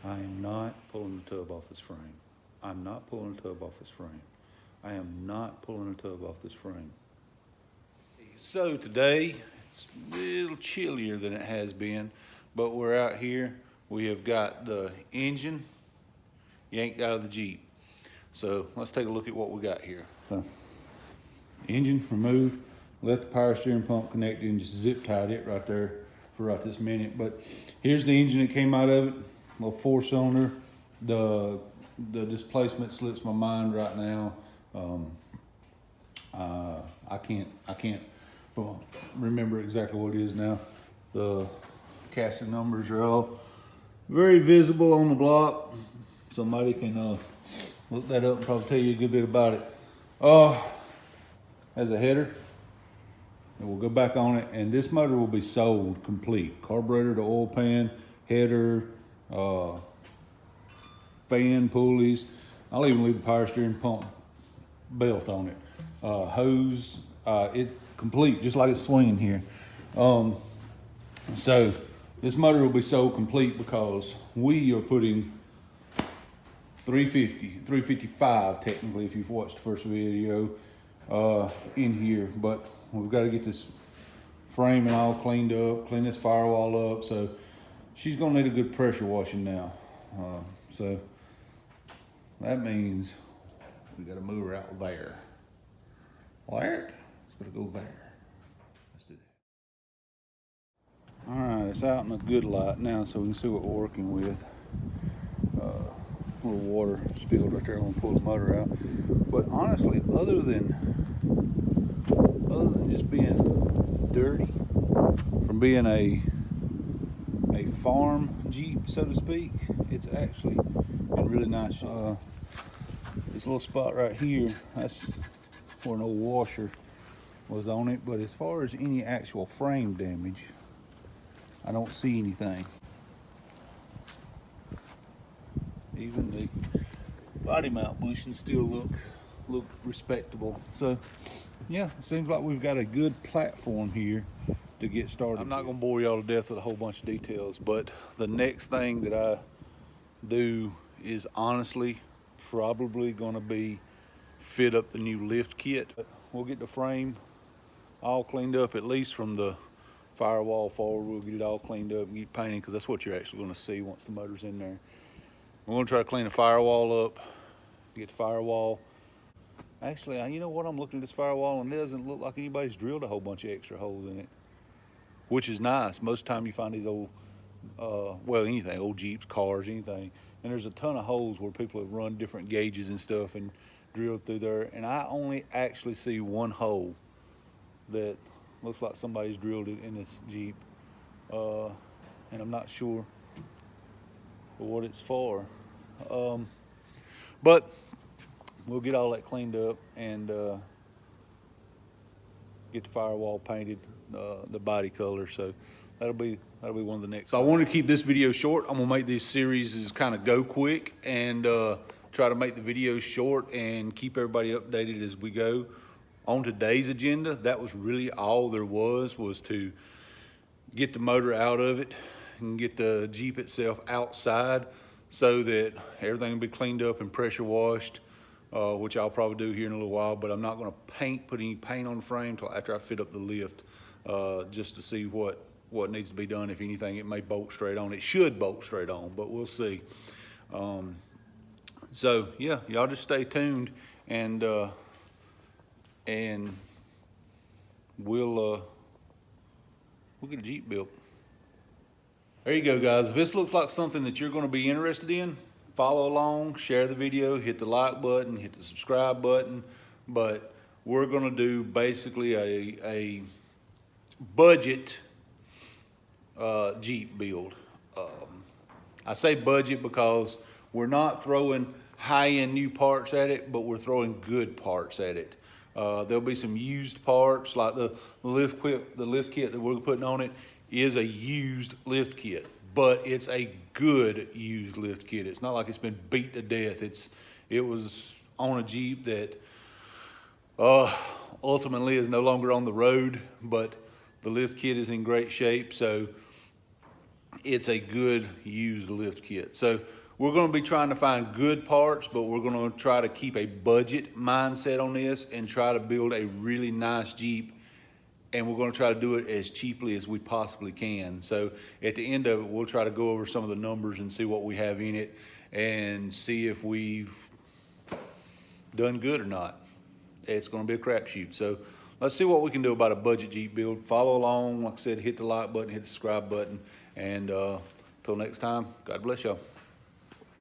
I am not pulling the tub off this frame. I'm not pulling the tub off this frame. I am not pulling the tub off this frame. So today, it's a little chillier than it has been, but we're out here. We have got the engine yanked out of the Jeep. So let's take a look at what we got here. So, engine removed, left the power steering pump connected and just zip tied it right there for right this minute. But here's the engine that came out of it, little 4-cylinder. The displacement slips my mind right now. I can't remember exactly what it is now. The casting numbers are all very visible on the block. Somebody can look that up and probably tell you a good bit about it. As a header, and we'll go back on it, and this motor will be sold complete. Carburetor to oil pan, header, fan, pulleys. I'll even leave the power steering pump belt on it. Hose, it complete, just like it's swinging here. So this motor will be sold complete because we are putting 355 technically, if you've watched the first video, in here. But we've got to get this framing all cleaned up, clean this firewall up. So she's gonna need a good pressure washing now. So that means we got to move her out there. Where? It's gonna go there. Let's do that. All right, it's out in a good light now, so we can see what we're working with. A little water spilled right there when we pull the motor out. But honestly, other than just being dirty, from being a farm Jeep, so to speak, it's actually in really nice shape. This little spot right here, that's where an old washer was on it. But as far as any actual frame damage, I don't see anything. Even the body mount bushings still look respectable. So yeah, it seems like we've got a good platform here to get started. I'm not gonna bore y'all to death with a whole bunch of details, but the next thing that I do is honestly probably gonna be fit up the new lift kit. We'll get the frame all cleaned up, at least from the firewall forward. We'll get it all cleaned up and get painted, because that's what you're actually gonna see once the motor's in there. We're gonna try to clean the firewall up, get the firewall. Actually, you know what? I'm looking at this firewall and it doesn't look like anybody's drilled a whole bunch of extra holes in it, which is nice. Most of the time you find these old, well, anything, old Jeeps, cars, anything, and there's a ton of holes where people have run different gauges and stuff and drilled through there. And I only actually see one hole that looks like somebody's drilled it in this Jeep, and I'm not sure what it's for. But we'll get all that cleaned up and get the firewall painted, the body color. So that'll be one of the next. So I wanted to keep this video short. I'm gonna make these series kind of go quick and try to make the videos short and keep everybody updated as we go. On today's agenda, that was really all there was to get the motor out of it and get the Jeep itself outside so that everything will be cleaned up and pressure washed, which I'll probably do here in a little while. But I'm not going to put any paint on the frame until after I fit up the lift, just to see what needs to be done. If anything, it may bolt straight on. It should bolt straight on, but we'll see. So yeah, y'all just stay tuned, and we'll get a Jeep built. There you go, guys. If this looks like something that you're going to be interested in, follow along, share the video, hit the like button, hit the subscribe button. But we're going to do basically a budget Jeep build. I say budget because we're not throwing high-end new parts at it, but we're throwing good parts at it. There'll be some used parts, like the lift kit that we're putting on it is a used lift kit, but it's a good used lift kit. It's not like it's been beat to death. It was on a Jeep that ultimately is no longer on the road, but the lift kit is in great shape. So it's a good used lift kit. So we're gonna be trying to find good parts, but we're gonna try to keep a budget mindset on this and try to build a really nice Jeep. And we're gonna try to do it as cheaply as we possibly can. So at the end of it, we'll try to go over some of the numbers and see what we have in it and see if we've done good or not. It's gonna be a crapshoot. So let's see what we can do about a budget Jeep build. Follow along, like I said, hit the like button, hit the subscribe button, and till next time, God bless y'all.